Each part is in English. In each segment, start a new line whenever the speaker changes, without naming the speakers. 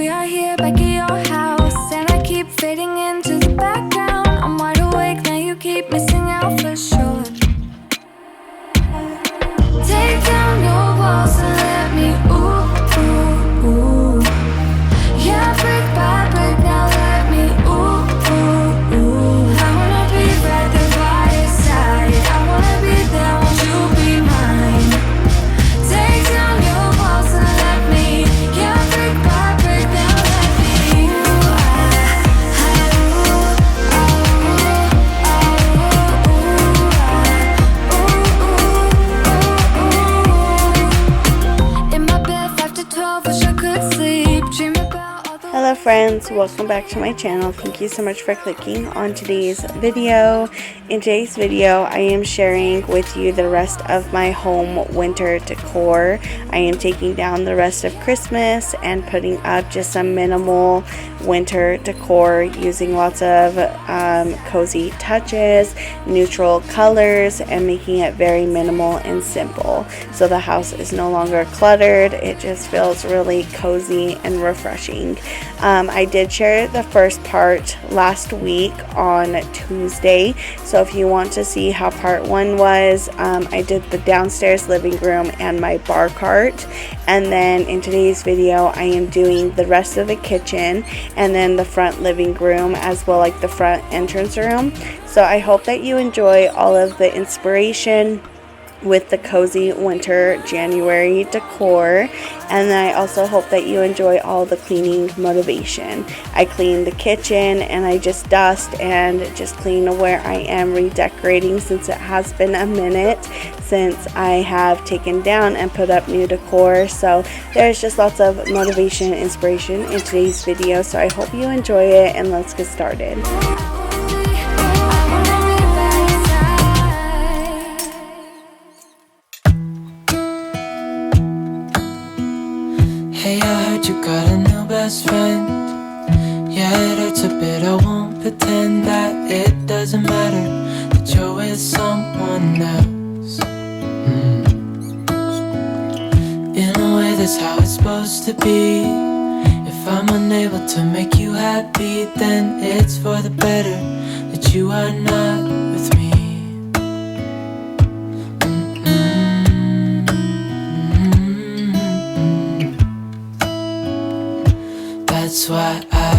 we are here back at your house, and I keep fading into the background. I'm wide awake, now you keep missing out for sure. Take down your walls and let me ooh, ooh, ooh. Yeah, brick by brick, now let me ooh, ooh, ooh. I wanna be right there by your side, I wanna be there, won't you be mine? Take down your walls and let me, yeah, brick by brick, now let me ooh, in my bed 5 to 12, wish I could sleep, dream about all the.
Hello friends, welcome back to my channel. Thank you so much for clicking on today's video. In today's video, I am sharing with you the rest of my home winter decor. I am taking down the rest of Christmas and putting up just some minimal winter decor using lots of cozy touches, neutral colors, and making it very minimal and simple. So the house is no longer cluttered. It just feels really cozy and refreshing. I did share the first part last week on Tuesday, so if you want to see how part 1 was, I did the downstairs living room and my bar cart, and then in today's video I am doing the rest of the kitchen and then the front living room as well, like the front entrance room. So I hope that you enjoy all of the inspiration with the cozy winter January decor, and I also hope that you enjoy all the cleaning motivation. I clean the kitchen and I just dust and just clean where I am redecorating, since it has been a minute since I have taken down and put up new decor. So there's just lots of motivation and inspiration in today's video, so I hope you enjoy it, and let's get started.
Hey, I heard you got a new best friend. Yeah, it hurts a bit, I won't pretend that it doesn't matter that you're with someone else. In a way, that's how it's supposed to be. If I'm unable to make you happy, then it's for the better that you are not with me. That's why I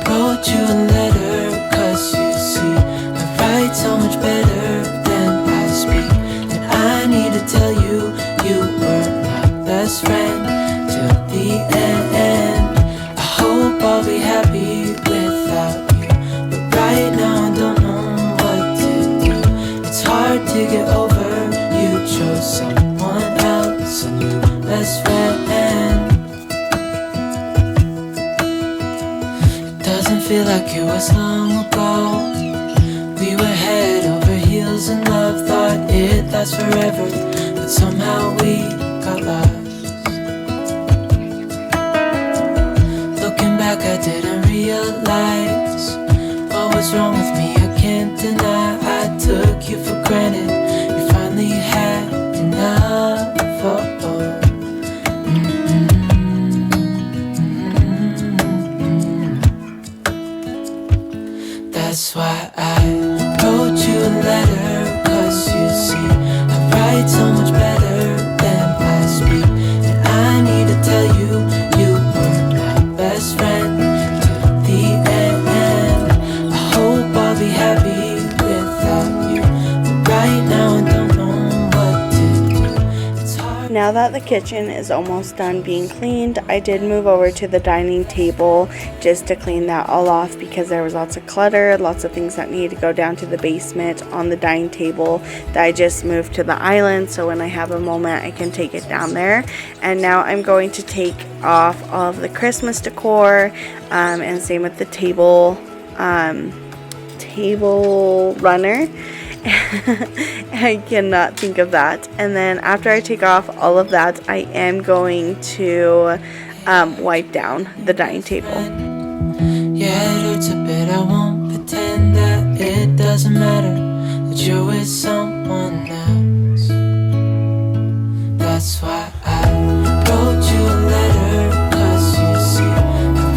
wrote you a letter, cause you see, I write so much better than I speak. And I need to tell you, you were my best friend till the end. I hope I'll be happy without you, but right now I don't know what to do. It's hard to get over, you chose someone else, a new best friend. Doesn't feel like it was long ago. We were head over heels in love, thought it lasts forever, but somehow we got lost. Looking back, I didn't realize what was wrong with me. I can't deny I took you for granted. You finally had enough. That's why I wrote you a letter, cause you see, I write so much better than I speak. And I need to tell you, you were my best friend till the end. I hope I'll be happy without you, but right now I don't know what to do. It's hard.
Now that the kitchen is almost done being cleaned, I did move over to the dining table just to clean that all off, because there was lots of clutter, lots of things that needed to go down to the basement on the dining table that I just moved to the island, so when I have a moment I can take it down there. And now I'm going to take off all of the Christmas decor, and same with the table runner. I cannot think of that. And then after I take off all of that, I am going to wipe down the dining table.
Yeah, it hurts a bit, I won't pretend that it doesn't matter that you're with someone else. That's why I wrote you a letter, cause you see, I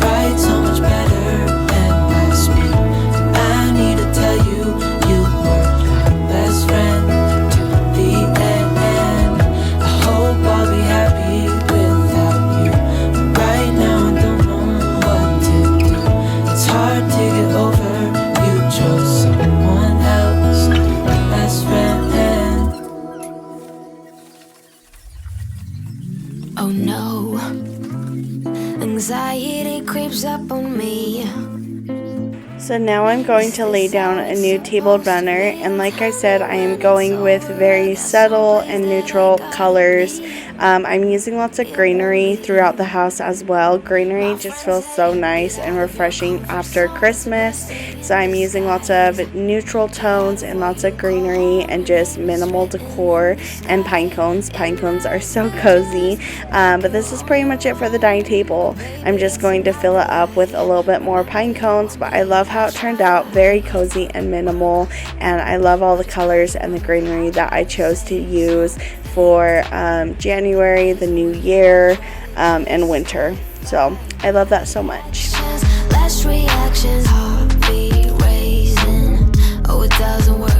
anxiety creeps up on me.
So now I'm going to lay down a new table runner, and like I said, I am going with very subtle and neutral colors. I'm using lots of greenery throughout the house as well. Greenery just feels so nice and refreshing after Christmas, so I'm using lots of neutral tones and lots of greenery and just minimal decor and pine cones. Pine cones are so cozy, but this is pretty much it for the dining table. I'm just going to fill it up with a little bit more pine cones, but I love how it turned out, very cozy and minimal, and I love all the colors and the greenery that I chose to use for January, the new year, and winter. So I love that so much.
Last reactions, heartbeat racing. Oh, it doesn't work.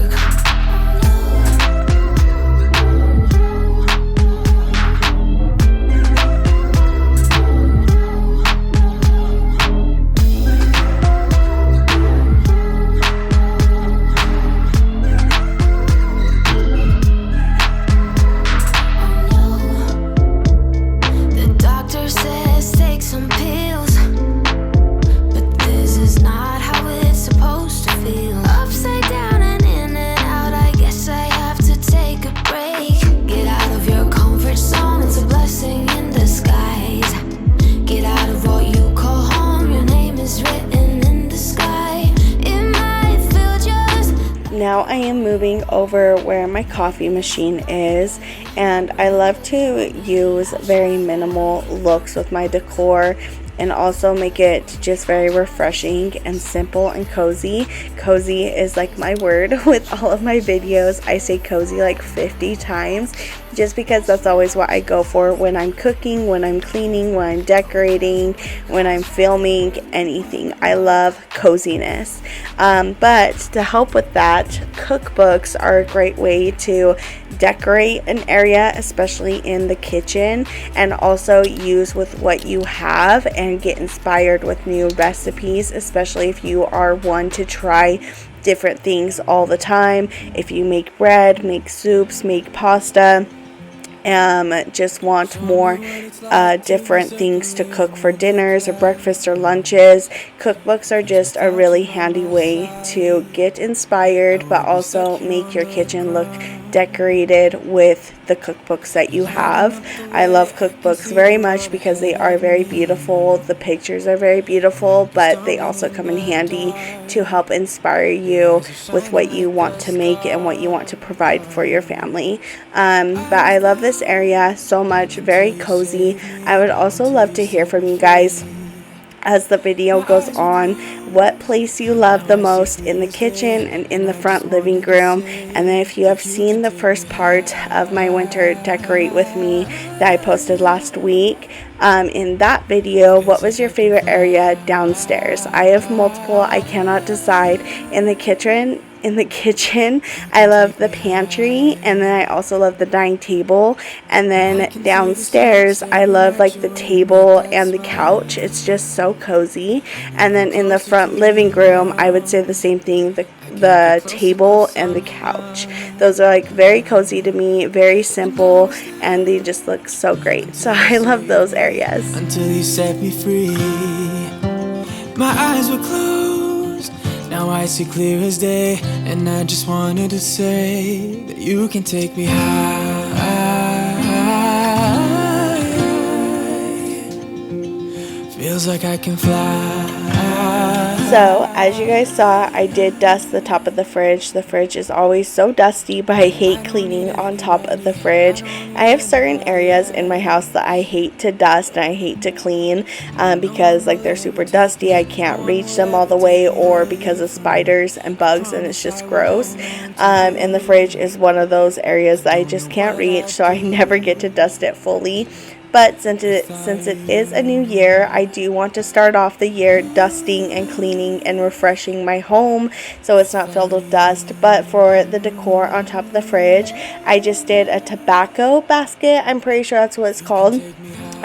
Now I am moving over where my coffee machine is, and I love to use very minimal looks with my decor and also make it just very refreshing and simple and cozy. Cozy is like my word with all of my videos. I say cozy like 50 times just because that's always what I go for when I'm cooking, when I'm cleaning, when I'm decorating, when I'm filming, anything. I love coziness. But to help with that, cookbooks are a great way to decorate an area, especially in the kitchen, and also use with what you have and get inspired with new recipes, especially if you are one to try different things all the time. If you make bread, make soups, make pasta, just want more different things to cook for dinners or breakfast or lunches, cookbooks are just a really handy way to get inspired but also make your kitchen look decorated with the cookbooks that you have. I love cookbooks very much because they are very beautiful. The pictures are very beautiful, but they also come in handy to help inspire you with what you want to make and what you want to provide for your family. But I love this area so much, very cozy. I would also love to hear from you guys as the video goes on, what place you love the most in the kitchen and in the front living room. And then if you have seen the first part of my winter decorate with me that I posted last week, in that video, what was your favorite area downstairs? I have multiple. I cannot decide. In the kitchen, I love the pantry, and then I also love the dining table. And then downstairs, I love like the table and the couch. It's just so cozy. And then in the front living room, I would say the same thing, the table and the couch. Those are like very cozy to me, very simple, and they just look so great. So I love those areas.
Until you set me free, my eyes were closed, now I see clear as day. And I just wanted to say that you can take me high. Feels like I can fly.
So, as you guys saw, I did dust the top of the fridge. The fridge is always so dusty, but I hate cleaning on top of the fridge. I have certain areas in my house that I hate to dust and I hate to clean because like they're super dusty. I can't reach them all the way, or because of spiders and bugs, and it's just gross. And the fridge is one of those areas that I just can't reach, so I never get to dust it fully. But since it is a new year, I do want to start off the year dusting and cleaning and refreshing my home so it's not filled with dust. But for the decor on top of the fridge, I just did a tobacco basket. I'm pretty sure that's what it's called.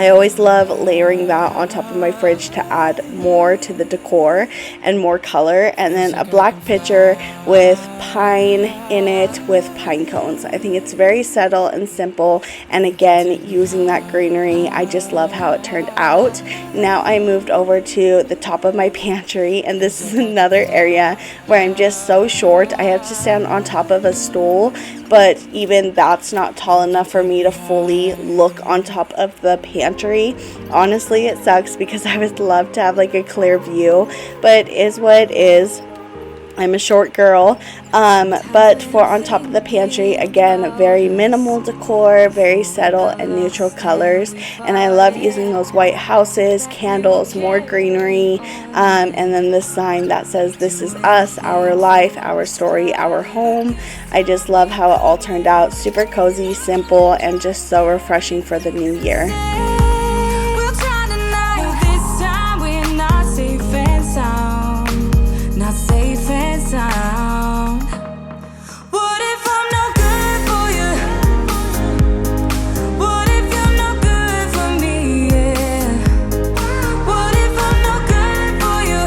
I always love layering that on top of my fridge to add more to the decor and more color. And then a black pitcher with pine in it with pine cones. I think it's very subtle and simple, and again, using that greenery, I just love how it turned out. Now I moved over to the top of my pantry, and this is another area where I'm just so short. I have to stand on top of a stool, but even that's not tall enough for me to fully look on top of the pantry. Honestly, it sucks because I would love to have like a clear view, but it is what it is. I'm a short girl, but for on top of the pantry, again, very minimal decor, very subtle and neutral colors, and I love using those white houses, candles, more greenery, and then this sign that says "This is us, our life, our story, our home." I just love how it all turned out. Super cozy, simple, and just so refreshing for the new year.
We'll try tonight. This time we're not safe and sound. Not safe and sound. What if I'm no good for you? What if you're no good for me? Yeah. What if I'm no good for you?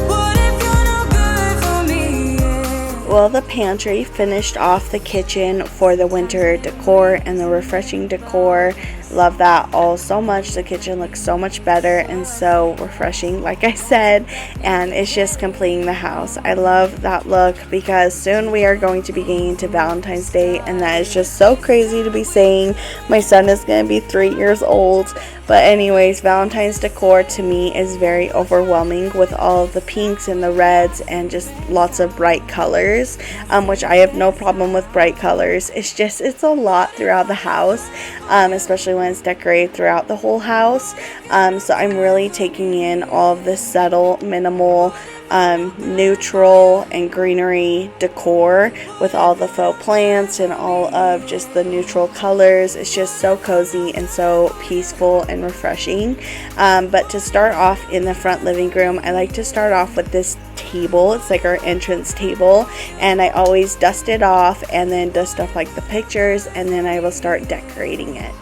What if you're no good for me? Yeah.
Well, the pantry finished off the kitchen for the winter decor and the refreshing decor. Love that all so much. The kitchen looks so much better and so refreshing, like I said, and it's just completing the house. I love that look because soon we are going to be getting into Valentine's Day, and that is just so crazy to be saying. My son is going to be 3 years old. But anyways, Valentine's decor to me is very overwhelming with all of the pinks and the reds and just lots of bright colors, which I have no problem with bright colors. It's a lot throughout the house, especially when it's decorated throughout the whole house. So I'm really taking in all of this subtle, minimal, neutral and greenery decor with all the faux plants and all of just the neutral colors. It's just so cozy and so peaceful and refreshing. But to start off in the front living room, I like to start off with this table. It's like our entrance table, and I always dust it off and then dust off like the pictures, and then I will start decorating it.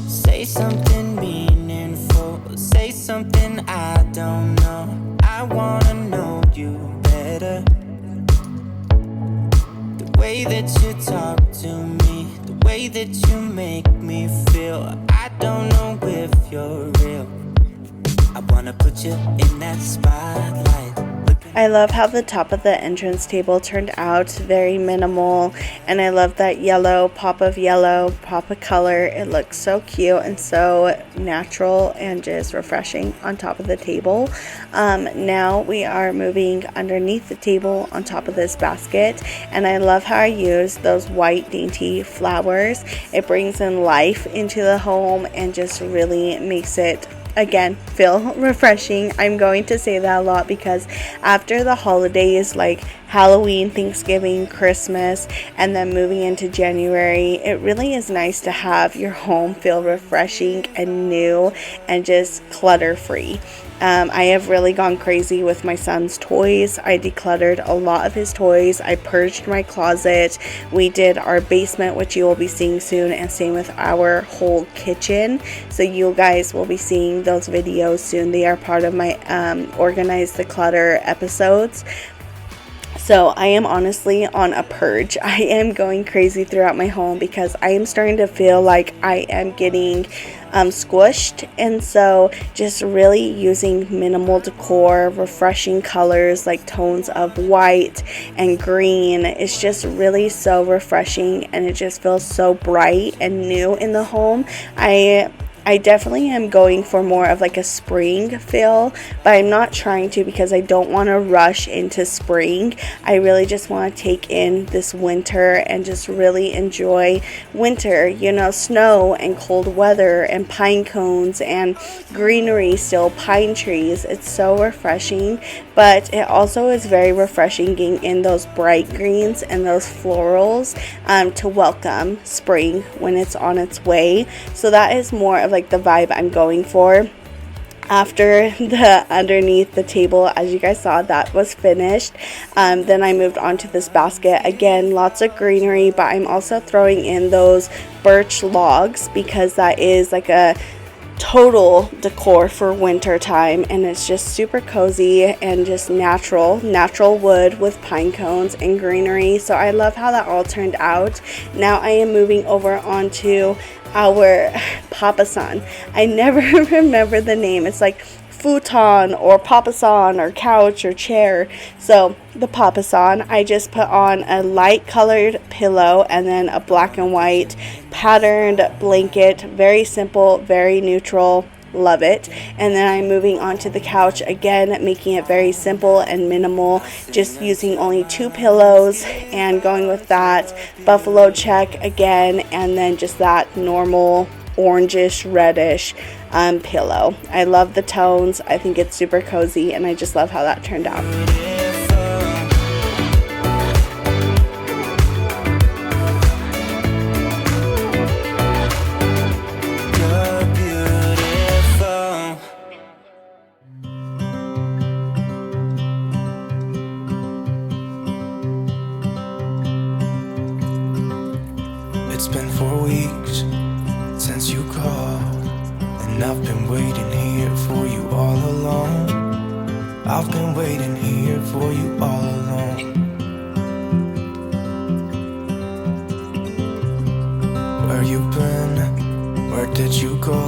Say something meaningful, say something I don't know. I wanna know you better. The way that you talk to me, the way that you make me feel, I don't know if you're real. I wanna put you in that spotlight.
I love how the top of the entrance table turned out, very minimal, and I love that yellow, pop of color. It looks so cute and so natural and just refreshing on top of the table. Now we are moving underneath the table on top of this basket, and I love how I use those white dainty flowers. It brings in life into the home and just really makes it, again, feel refreshing. I'm going to say that a lot because after the holidays like Halloween, Thanksgiving, Christmas, and then moving into January, it really is nice to have your home feel refreshing and new and just clutter free. I have really gone crazy with my son's toys. I decluttered a lot of his toys. I purged my closet. We did our basement, which you will be seeing soon, and same with our whole kitchen. So you guys will be seeing those videos soon. They are part of my Organize the Clutter episodes. So I am honestly on a purge. I am going crazy throughout my home because I am starting to feel like I am getting squished, and so just really using minimal decor, refreshing colors like tones of white and green is just really so refreshing, and it just feels so bright and new in the home. I definitely am going for more of like a spring feel, but I'm not trying to because I don't want to rush into spring. I really just want to take in this winter and just really enjoy winter, you know, snow and cold weather and pine cones and greenery, still pine trees. It's so refreshing, but it also is very refreshing getting in those bright greens and those florals to welcome spring when it's on its way. So that is more of like the vibe I'm going for. After the underneath the table, as you guys saw, that was finished. Then I moved on to this basket. Again, lots of greenery, but I'm also throwing in those birch logs because that is like a total decor for winter time, and it's just super cozy and just natural wood with pine cones and greenery. So I love how that all turned out. Now I am moving over onto our papasan. I never remember the name. It's like futon or papasan or couch or chair. So the papasan, I just put on a light colored pillow and then a black and white patterned blanket. Very simple, very neutral. Love it. And then I'm moving on to the couch again, making it very simple and minimal, just using only 2 pillows and going with that buffalo check again, and then just that normal orangish reddish pillow. I love the tones. I think it's super cozy, and I just love how that turned out.
It's been 4 weeks since you called, and I've been waiting here for you all along. I've been waiting here for you all along. Where you been? Where did you go?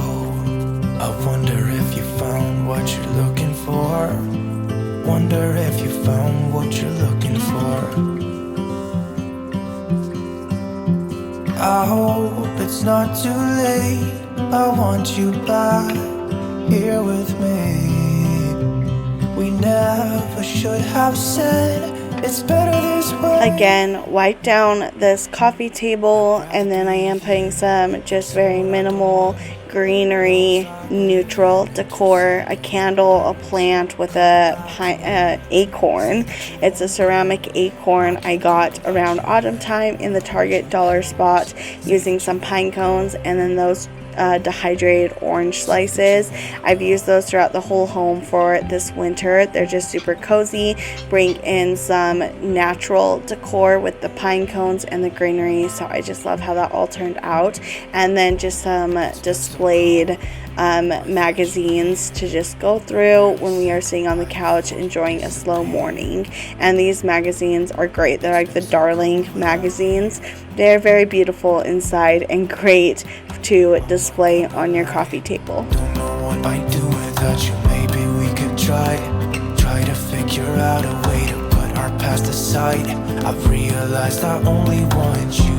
I wonder if you found what you're looking for. Wonder if you found what you're looking for. I hope it's not too late. I want you back here with me. We never should have said it's better this way.
Again, wipe down this coffee table, and then I am putting some just very minimal greenery, neutral decor, a candle, a plant with a acorn. It's a ceramic acorn I got around autumn time in the Target dollar spot, using some pine cones and then those dehydrated orange slices. I've used those throughout the whole home for this winter. They're just super cozy, bring in some natural decor with the pine cones and the greenery. So I just love how that all turned out. And then just some displayed magazines to just go through when we are sitting on the couch enjoying a slow morning. And these magazines are great. They're like the Darling magazines. They're very beautiful inside and great to display on your coffee table.
Don't know what I'd do without you. Maybe we could try to figure out a way to put our past aside. I've realized I only want you.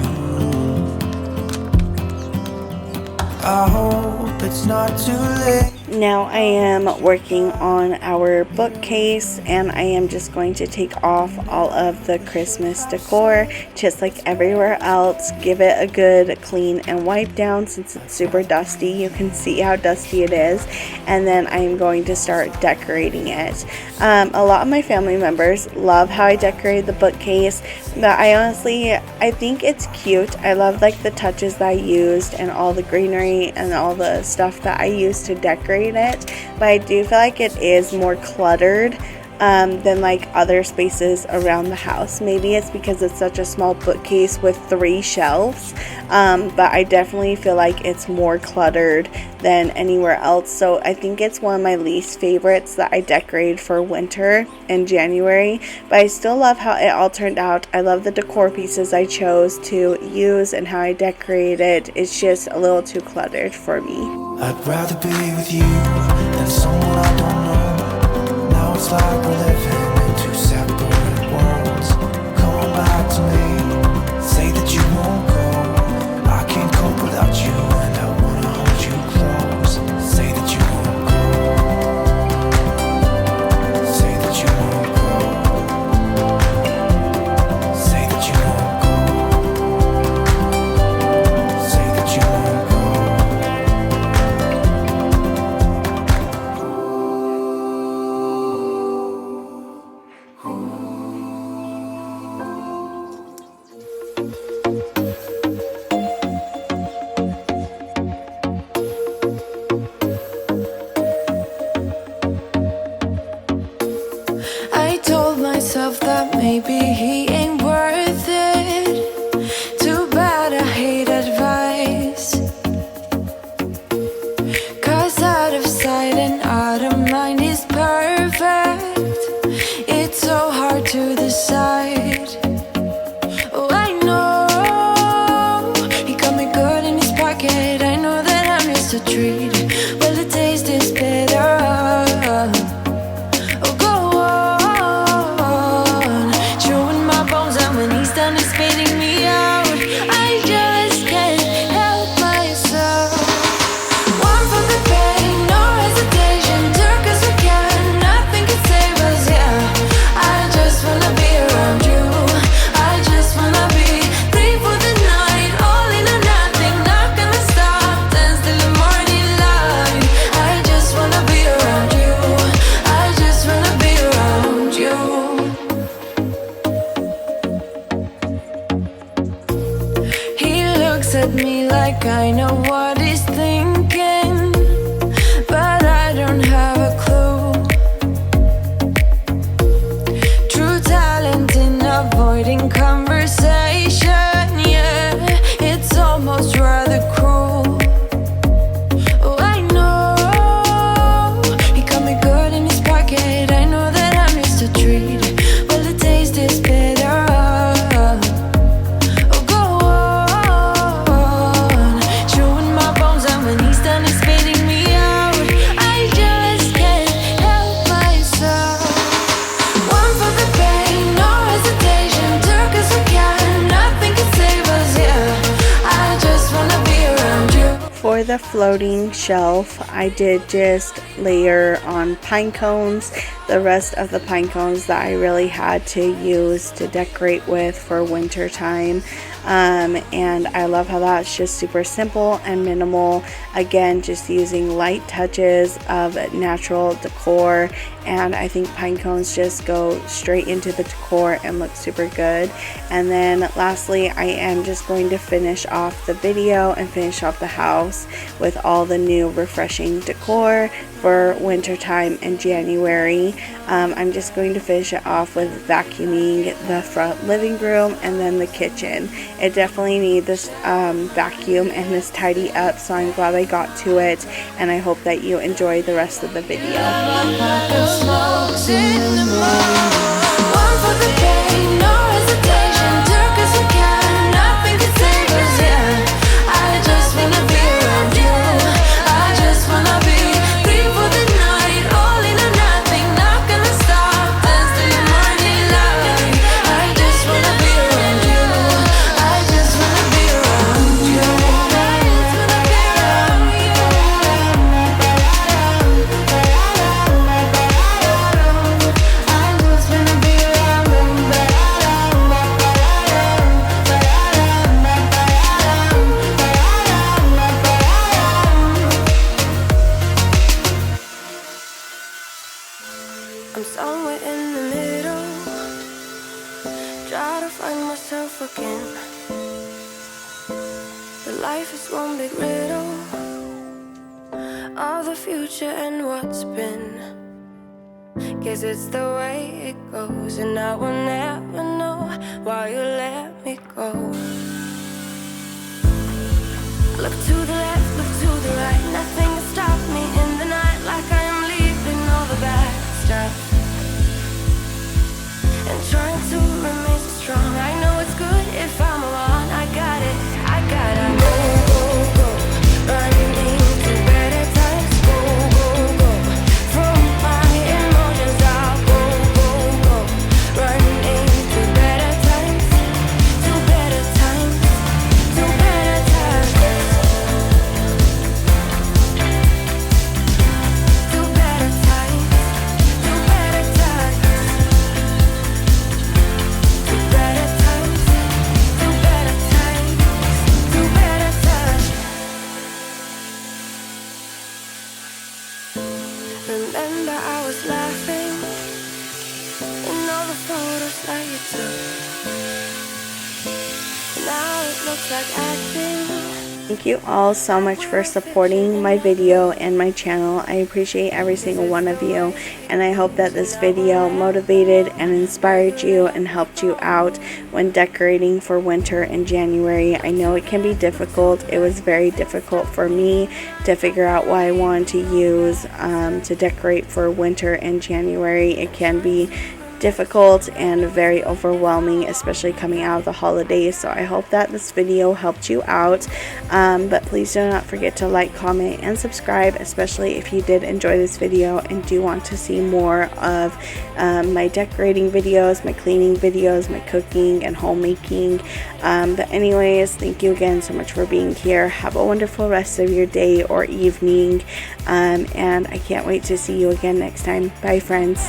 I hope it's not too late.
Now I am working on our bookcase, and I am just going to take off all of the Christmas decor, just like everywhere else. Give it a good clean and wipe down since it's super dusty. You can see how dusty it is. And then I am going to start decorating it. A lot of my family members love how I decorated the bookcase, but I think it's cute. I love like the touches that I used and all the greenery and all the stuff that I used to decorate decorate it, but I do feel like it is more cluttered than like other spaces around the house. Maybe it's because it's such a small bookcase with 3 shelves, but I definitely feel like it's more cluttered than anywhere else. So I think it's one of my least favorites that I decorated for winter in January, but I still love how it all turned out. I love the decor pieces I chose to use and how I decorated. It's just a little too cluttered for me.
I'd rather be with you than someone I don't know. Now it's like we're living in 2 separate worlds. Come on back to me, say that you won't go. I can't cope without you and I wanna hold you close. Say that you won't go. Say that you won't go. Say that you won't go. Say that you won't go.
I told myself that maybe he ain't worth it. Too bad I hate advice. 'Cause out of sight and out of mind is perfect. It's so hard to decide. Oh, I know he got me good in his pocket. I know that I'm just a treat. Well, the taste is bitter. Oh, go on, chewing my bones, and when he's done, he's spitting me out. I just can't help myself. One for the pain, no hesitation. Took us again, nothing can save us. Yeah, I just wanna be around you. I just wanna be 3 for the night, all in or nothing. Not gonna stop, dance till the morning light. I just wanna be around you. I just wanna be around you. He looks at me like I know what he's thinking, but I don't have a clue. True talent in avoiding conversation, yeah, it's almost rather cruel. Oh, I know he got me good in his pocket. I know that I'm just a treat. Well, the taste is bitter. Oh, go on, chewing my bones, and when he's done, he's spitting me out. I just can't help myself. One for the pain, no hesitation. Took us again, nothing can save us. Yeah, I just wanna be around you.
For the floating shelf, I did just layer on pine cones. The rest of the pine cones that I really had to use to decorate with for winter time. And I love how that's just super simple and minimal. Again, just using light touches of natural decor, and I think pine cones just go straight into the decor and look super good. And then lastly, I am just going to finish off the video and finish off the house with all the new refreshing decor for winter time in January. I'm just going to finish it off with vacuuming the front living room and then the kitchen. It definitely needs this vacuum and this tidy up, so I'm glad I got to it, and I hope that you enjoy the rest of the video.
One for the pain, no hesitation. Took us again, nothing can save us. Yeah, I just wanna be around you. I just wanna be 3 for the night, all in or nothing. Not gonna stop, dance till the morning light. I just wanna be around you. I just wanna be around you. I just wanna be around you. I just wanna be I'm somewhere in the middle, try to find myself again. The life is one big riddle. of the future and what's been. Guess it's the way it goes, and I will never know why you let me go. Look to the left, look to the right, nothing can stop me in the night, like I am leaving all the bad stuff and trying to remain so strong. I know it's good if I'm alone. I got it, I gotta go, go, go, running into better times. Go, go, go, from my emotions I'll go, go, go, running into better times, to better times, to better times, to better times, to better times. Remember I was laughing in all the photos that you took. Now it looks like acting.
Thank you all so much for supporting my video and my channel. I appreciate every single one of you, and I hope that this video motivated and inspired you and helped you out when decorating for winter in January. I know it can be difficult. It was very difficult for me to figure out what I wanted to use to decorate for winter in January. It can be difficult and very overwhelming, especially coming out of the holidays. So I hope that this video helped you out, but please do not forget to like, comment, and subscribe, especially if you did enjoy this video and do want to see more of my decorating videos, my cleaning videos, my cooking and homemaking. But anyways, thank you again so much for being here. Have a wonderful rest of your day or evening, and I can't wait to see you again next time. Bye, friends.